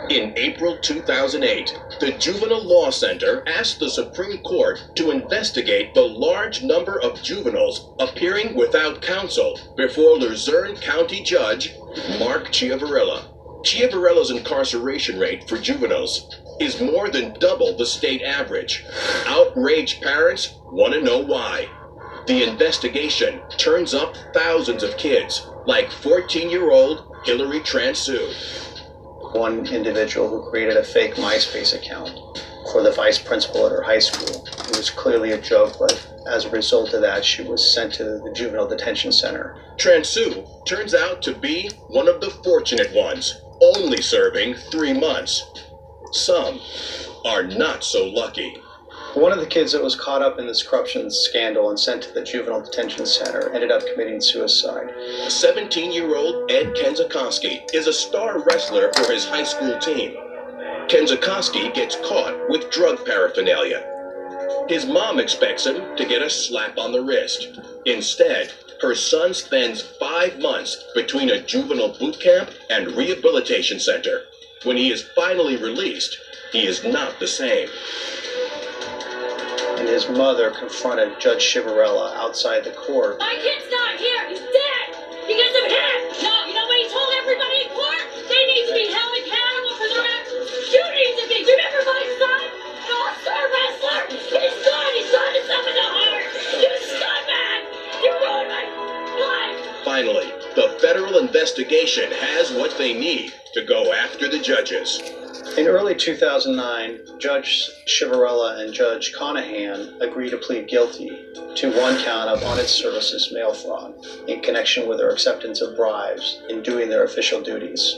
In April 2008, the Juvenile Law Center asked the Supreme Court to investigate the large number of juveniles appearing without counsel before Luzerne County Judge Mark Chiavarella. Chiavarella's incarceration rate for juveniles is more than double the state average. Outraged parents want to know why. The investigation turns up thousands of kids, like 14-year-old Hillary Transu. One individual who created a fake MySpace account for the vice principal at her high school. It was clearly a joke, but as a result of that, she was sent to the juvenile detention center. Transu turns out to be one of the fortunate ones, only serving 3 months. Some are not so lucky. One of the kids that was caught up in this corruption scandal and sent to the juvenile detention center ended up committing suicide. 17-year-old Ed Kenzakowski is a star wrestler for his high school team. Kenzakowski gets caught with drug paraphernalia. His mom expects him to get a slap on the wrist. Instead, her son spends 5 months between a juvenile boot camp and rehabilitation center. When he is finally released, he is not the same. And his mother confronted Judge Chiavarella outside the court. My kid's not here. He's dead because of him. No, you know what he told everybody in court? They need to be held accountable for their actions. You need to be. Do you remember my son? An all-star wrestler? He's good. He's shot himself in the heart. You scumbag. You ruined my life. Finally, the federal investigation has what they need to go after the judges. In early 2009, Judge Chiavarella and Judge Conahan agreed to plead guilty to one count of honest services mail fraud in connection with their acceptance of bribes in doing their official duties.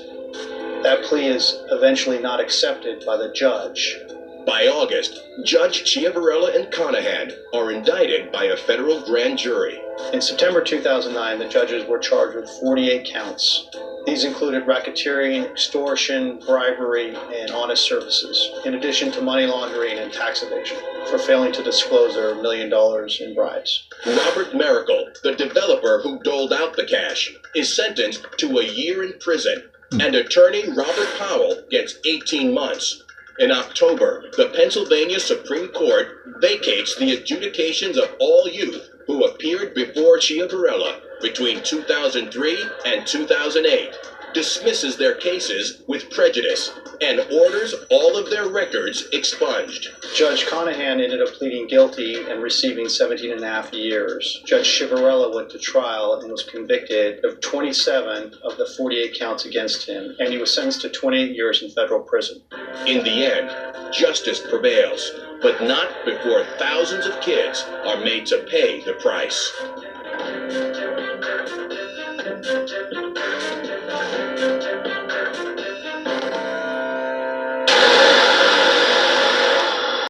That plea is eventually not accepted by the judge. By August, Judge Chiavarella and Conahan are indicted by a federal grand jury. In September 2009, the judges were charged with 48 counts. These included racketeering, extortion, bribery, and honest services, in addition to money laundering and tax evasion, for failing to disclose their $1 million in bribes. Robert Miracle, the developer who doled out the cash, is sentenced to a year in prison, and attorney Robert Powell gets 18 months. In October, the Pennsylvania Supreme Court vacates the adjudications of all youth who appeared before Chiavarella between 2003 and 2008, dismisses their cases with prejudice, and orders all of their records expunged. Judge Conahan ended up pleading guilty and receiving 17 and a half years. Judge Chiavarella went to trial and was convicted of 27 of the 48 counts against him, and he was sentenced to 28 years in federal prison. In the end, justice prevails, but not before thousands of kids are made to pay the price.